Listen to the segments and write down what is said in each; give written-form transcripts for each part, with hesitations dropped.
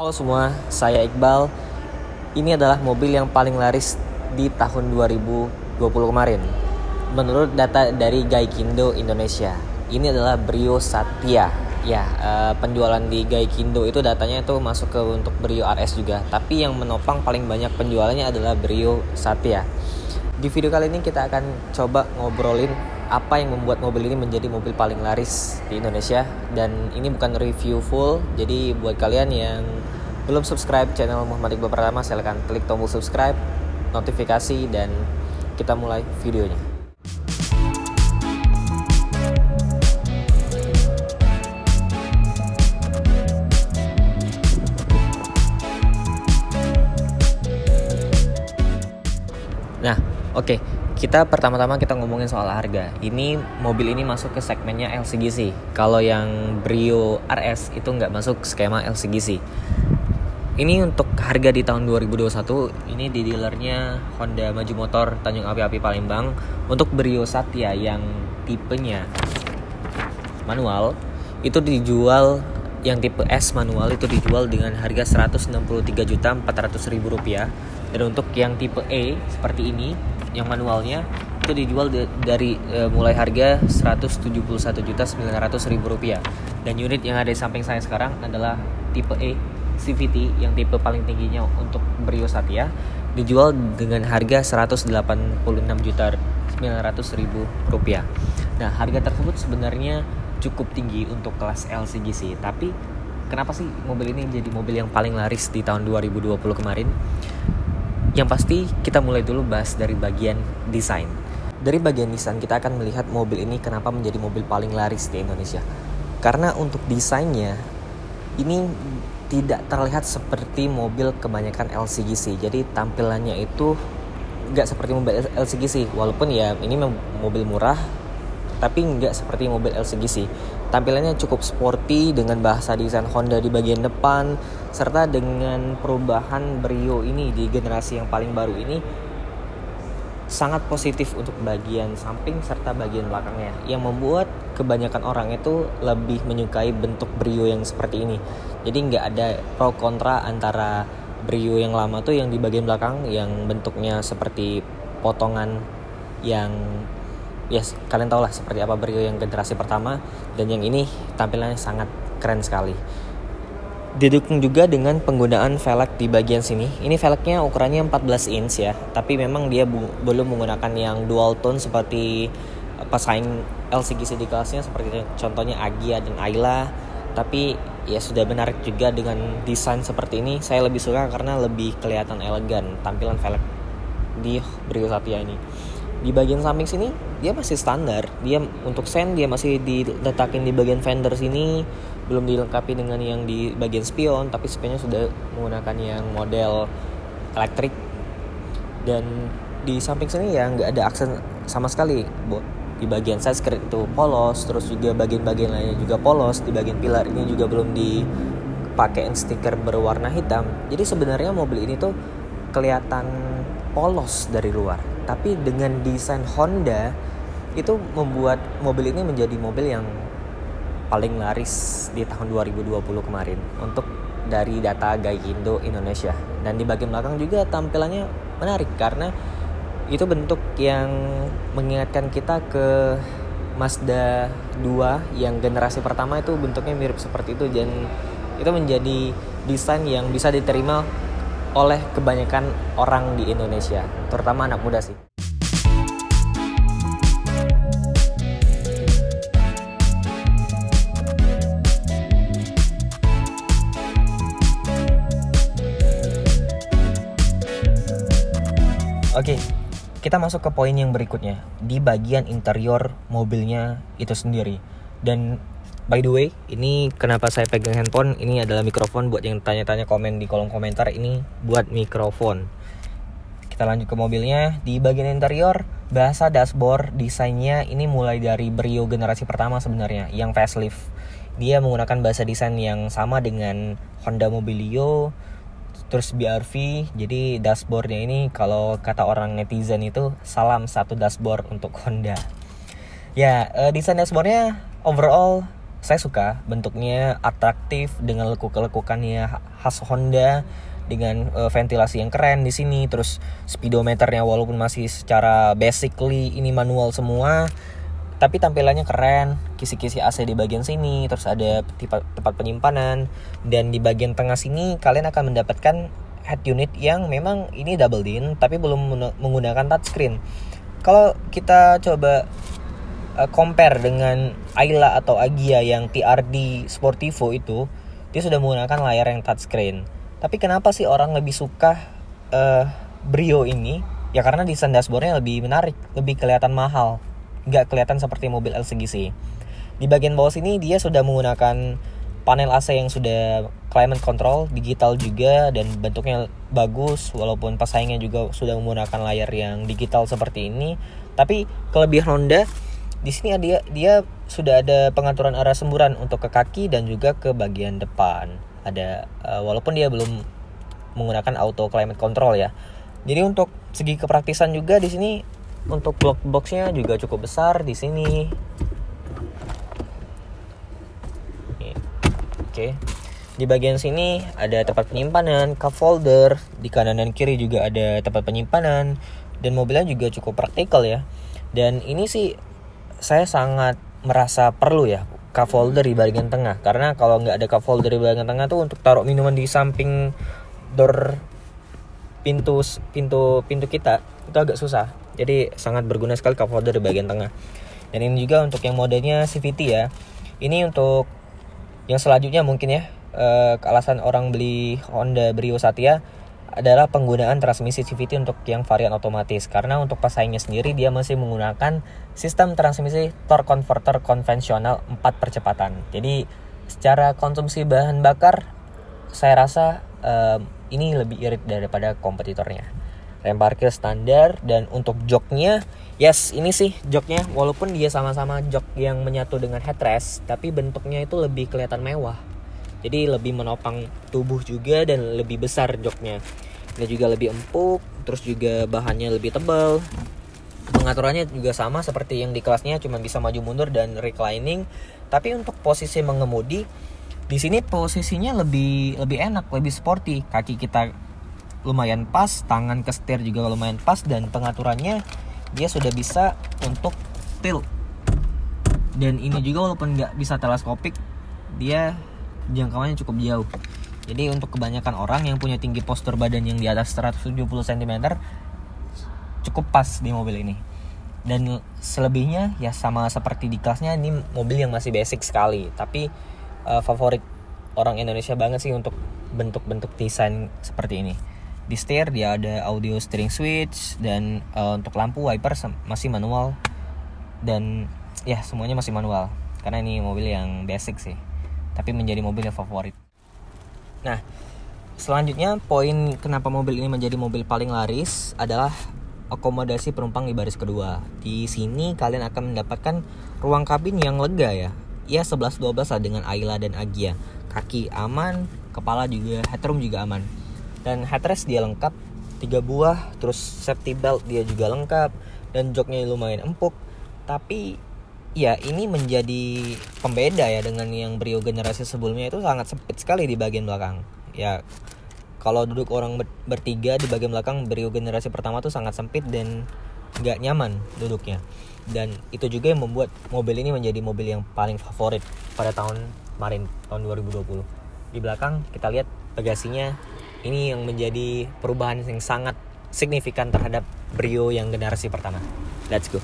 Halo semua, saya Iqbal. Ini adalah mobil yang paling laris di tahun 2020 kemarin. Menurut data dari Gaikindo Indonesia, ini adalah Brio Satya. Penjualan di Gaikindo itu datanya itu masuk ke untuk Brio RS juga. Tapi yang menopang paling banyak penjualannya adalah Brio Satya. Di video kali ini kita akan coba ngobrolin apa yang membuat mobil ini menjadi mobil paling laris di Indonesia. Dan ini bukan review full, jadi buat kalian yang belum subscribe channel Muhammad Iqbal Pratama, silakan klik tombol subscribe, notifikasi, dan kita mulai videonya. Nah, oke. Kita pertama-tama kita ngomongin soal harga. Ini mobil ini masuk ke segmennya LCGC. Kalau yang Brio RS itu nggak masuk skema LCGC. Ini untuk harga di tahun 2021. Ini di dealernya Honda Maju Motor Tanjung Api-Api Palembang. Untuk Brio Satya yang tipenya manual itu dijual, yang tipe S manual itu dijual dengan harga Rp163.400.000. Dan untuk yang tipe E seperti ini, yang manualnya itu dijual dari mulai harga Rp171.900.000. Dan unit yang ada di samping saya sekarang adalah tipe E CVT yang tipe paling tingginya untuk Brio Satya, dijual dengan harga Rp186.900.000. Nah, harga tersebut sebenarnya cukup tinggi untuk kelas LCGC. Tapi kenapa sih mobil ini jadi mobil yang paling laris di tahun 2020 kemarin? Yang pasti kita mulai dulu bahas dari bagian desain. Dari bagian desain kita akan melihat mobil ini kenapa menjadi mobil paling laris di Indonesia. Karena untuk desainnya ini tidak terlihat seperti mobil kebanyakan LCGC. Jadi tampilannya itu nggak seperti mobil LCGC. Walaupun ya ini mobil murah, tapi nggak seperti mobil LCGC. Tampilannya cukup sporty dengan bahasa desain Honda di bagian depan, serta dengan perubahan Brio ini di generasi yang paling baru ini sangat positif untuk bagian samping serta bagian belakangnya, yang membuat kebanyakan orang itu lebih menyukai bentuk Brio yang seperti ini. Jadi nggak ada pro kontra antara Brio yang lama tuh yang di bagian belakang yang bentuknya seperti potongan yang kalian tau lah seperti apa Brio yang generasi pertama, dan yang ini tampilannya sangat keren sekali. Didukung juga dengan penggunaan velg di bagian sini. Ini velgnya ukurannya 14 inch ya, tapi memang dia belum menggunakan yang dual tone seperti pesaing LCGC di kelasnya, seperti contohnya Agya dan Ayla. Tapi ya sudah menarik juga dengan desain seperti ini. Saya lebih suka karena lebih kelihatan elegan tampilan velg di Brio Satya ini. Di bagian samping sini dia masih standar. Dia untuk sen dia masih diletakin di bagian fender sini, belum dilengkapi dengan yang di bagian spion, tapi spionnya sudah menggunakan yang model elektrik. Dan di samping sini ya nggak ada aksen sama sekali. Di bagian side skirt itu polos, terus juga bagian-bagian lainnya juga polos. Di bagian pilar ini juga belum dipakein stiker berwarna hitam. Jadi sebenarnya mobil ini tuh kelihatan polos dari luar, tapi dengan desain Honda itu membuat mobil ini menjadi mobil yang paling laris di tahun 2020 kemarin untuk dari data Gaikindo Indonesia. Dan di bagian belakang juga tampilannya menarik karena itu bentuk yang mengingatkan kita ke Mazda 2 yang generasi pertama, itu bentuknya mirip seperti itu, dan itu menjadi desain yang bisa diterima oleh kebanyakan orang di Indonesia, terutama anak muda sih. Oke, kita masuk ke poin yang berikutnya, di bagian interior mobilnya itu sendiri. Dan by the way, ini kenapa saya pegang handphone, ini adalah mikrofon. Buat yang tanya-tanya komen di kolom komentar, ini buat mikrofon. Kita lanjut ke mobilnya. Di bagian interior, bahasa dashboard desainnya ini mulai dari Brio generasi pertama sebenarnya, yang facelift. Dia menggunakan bahasa desain yang sama dengan Honda Mobilio, terus BRV. Jadi dashboardnya ini kalau kata orang netizen itu salam satu dashboard untuk Honda. Ya, desain dashboardnya overall saya suka bentuknya atraktif dengan lekuk-lekukannya khas Honda, dengan ventilasi yang keren di sini, terus speedometernya walaupun masih secara basically ini manual semua, tapi tampilannya keren, kisi-kisi AC di bagian sini, terus ada tempat penyimpanan, dan di bagian tengah sini kalian akan mendapatkan head unit yang memang ini double din tapi belum menggunakan touchscreen. Kalau kita coba compare dengan Ayla atau Agya yang TRD Sportivo itu, dia sudah menggunakan layar yang touchscreen. Tapi kenapa sih orang lebih suka Brio ini? Ya karena desain dashboardnya lebih menarik, lebih kelihatan mahal, nggak kelihatan seperti mobil LCGC. Di bagian bawah sini dia sudah menggunakan panel AC yang sudah climate control, digital juga, dan bentuknya bagus. Walaupun pesaingnya juga sudah menggunakan layar yang digital seperti ini, tapi kelebihan Honda di sini dia sudah ada pengaturan arah semburan untuk ke kaki dan juga ke bagian depan. Ada walaupun dia belum menggunakan auto climate control ya. Jadi untuk segi kepraktisan juga di sini untuk glove box-nya juga cukup besar di sini. Oke. Di bagian sini ada tempat penyimpanan, cup holder, di kanan dan kiri juga ada tempat penyimpanan, dan mobilnya juga cukup praktikal ya. Dan ini sih saya sangat merasa perlu ya cup holder di bagian tengah, karena kalau nggak ada cup holder di bagian tengah tuh untuk taruh minuman di samping door pintu kita itu agak susah. Jadi sangat berguna sekali cup holder di bagian tengah. Dan ini juga untuk yang modenya CVT ya. Ini untuk yang selanjutnya mungkin ya, alasan orang beli Honda Brio Satya adalah penggunaan transmisi CVT untuk yang varian otomatis, karena untuk pesaingnya sendiri dia masih menggunakan sistem transmisi torque converter konvensional 4 percepatan. Jadi secara konsumsi bahan bakar saya rasa ini lebih irit daripada kompetitornya. Rem parkir standar, dan untuk joknya, yes ini sih joknya walaupun dia sama-sama jok yang menyatu dengan headrest, tapi bentuknya itu lebih kelihatan mewah. Jadi lebih menopang tubuh juga dan lebih besar joknya. Dia juga lebih empuk, terus juga bahannya lebih tebal. Pengaturannya juga sama seperti yang di kelasnya, cuma bisa maju mundur dan reclining. Tapi untuk posisi mengemudi di sini posisinya lebih enak, lebih sporty. Kaki kita lumayan pas, tangan ke setir juga lumayan pas, dan pengaturannya dia sudah bisa untuk tilt. Dan ini juga walaupun nggak bisa teleskopik, dia jangkauannya cukup jauh. Jadi untuk kebanyakan orang yang punya tinggi postur badan yang di atas 170 cm cukup pas di mobil ini. Dan selebihnya ya sama seperti di kelasnya, ini mobil yang masih basic sekali, tapi favorit orang Indonesia banget sih untuk bentuk-bentuk desain seperti ini. Di setir dia ada audio steering switch, dan untuk lampu wiper masih manual, dan ya semuanya masih manual karena ini mobil yang basic sih, tapi menjadi mobil yang favorit. Nah, selanjutnya poin kenapa mobil ini menjadi mobil paling laris adalah akomodasi penumpang di baris kedua. Di sini kalian akan mendapatkan ruang kabin yang lega ya. Ya 11-12 lah dengan Ayla dan Agya. Kaki aman, kepala juga, headroom juga aman. Dan headrest dia lengkap 3 buah, terus safety belt dia juga lengkap, dan joknya lumayan empuk. Tapi ya ini menjadi pembeda ya dengan yang Brio generasi sebelumnya, itu sangat sempit sekali di bagian belakang. Ya kalau duduk orang bertiga di bagian belakang Brio generasi pertama tuh sangat sempit dan gak nyaman duduknya. Dan itu juga yang membuat mobil ini menjadi mobil yang paling favorit pada tahun kemarin, tahun 2020. Di belakang kita lihat bagasinya, ini yang menjadi perubahan yang sangat signifikan terhadap Brio yang generasi pertama. Let's go.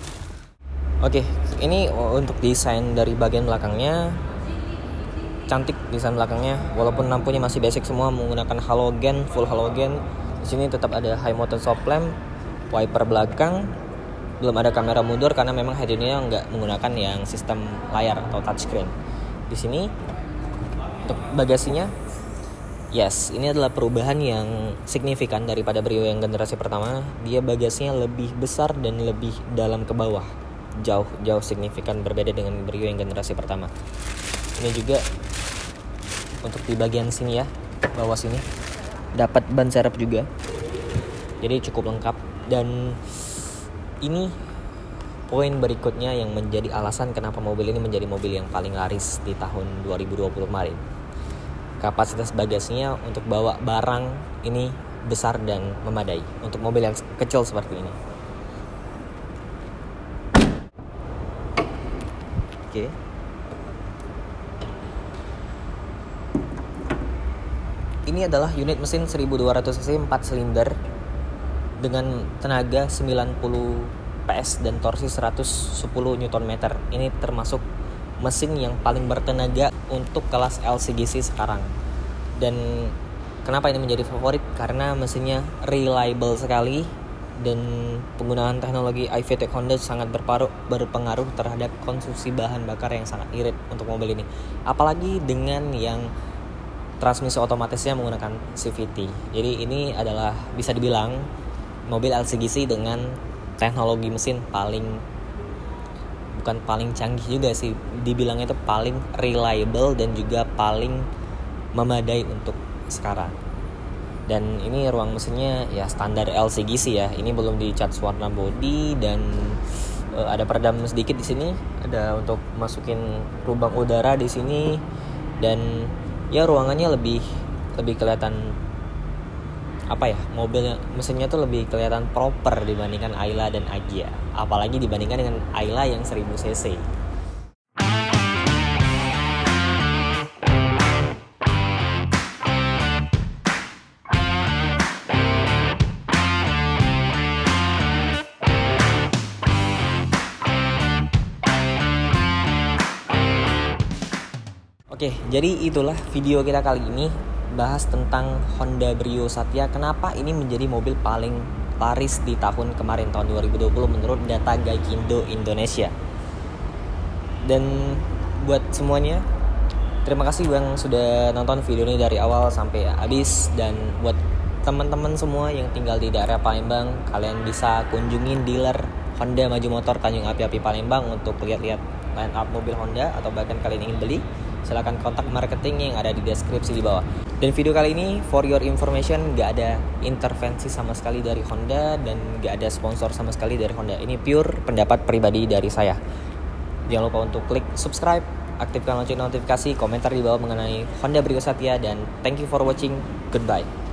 Oke, ini untuk desain dari bagian belakangnya. Cantik desain belakangnya, walaupun lampunya masih basic semua menggunakan halogen, full halogen. Di sini tetap ada high mountain stop lamp, wiper belakang, belum ada kamera mundur karena memang head unitnya nggak menggunakan yang sistem layar atau touchscreen. Di sini untuk bagasinya, yes, ini adalah perubahan yang signifikan daripada Brio yang generasi pertama. Dia bagasinya lebih besar dan lebih dalam ke bawah. Jauh signifikan berbeda dengan Brio yang generasi pertama. Ini juga untuk di bagian sini ya, bawah sini dapat ban serep juga. Jadi cukup lengkap, dan ini poin berikutnya yang menjadi alasan kenapa mobil ini menjadi mobil yang paling laris di tahun 2020 kemarin. Kapasitas bagasinya untuk bawa barang ini besar dan memadai untuk mobil yang kecil seperti ini. Oke. Ini adalah unit mesin 1200 cc 4 silinder dengan tenaga 90 PS dan torsi 110 Nm. Ini termasuk mesin yang paling bertenaga untuk kelas LCGC sekarang. Dan kenapa ini menjadi favorit? Karena mesinnya reliable sekali dan penggunaan teknologi iVTEC Honda sangat berpengaruh terhadap konsumsi bahan bakar yang sangat irit untuk mobil ini. Apalagi dengan yang transmisi otomatisnya menggunakan CVT. Jadi ini adalah bisa dibilang mobil LCGC dengan teknologi mesin bukan paling canggih juga sih, dibilangnya itu paling reliable dan juga paling memadai untuk sekarang. Dan ini ruang mesinnya ya standar LCGC ya. Ini belum dicat warna body dan ada peredam sedikit di sini. Ada untuk masukin lubang udara di sini dan ya ruangannya lebih kelihatan mobilnya mesinnya tuh lebih kelihatan proper dibandingkan Ayla dan Agya, apalagi dibandingkan dengan Ayla yang 1000 cc. Oke, jadi itulah video kita kali ini, bahas tentang Honda Brio Satya. Kenapa ini menjadi mobil paling laris di tahun kemarin, tahun 2020 menurut data Gaikindo Indonesia. Dan buat semuanya, terima kasih yang sudah nonton video ini dari awal sampai habis. Dan buat teman-teman semua yang tinggal di daerah Palembang, kalian bisa kunjungin dealer Honda Maju Motor Tanjung Api-Api Palembang untuk lihat-lihat line up mobil Honda, atau bahkan kalian ingin beli, silakan kontak marketing yang ada di deskripsi di bawah. Dan video kali ini for your information, gak ada intervensi sama sekali dari Honda dan gak ada sponsor sama sekali dari Honda. Ini pure pendapat pribadi dari saya. Jangan lupa untuk klik subscribe, aktifkan lonceng notifikasi, komentar di bawah mengenai Honda Brio Satya, dan thank you for watching. Goodbye.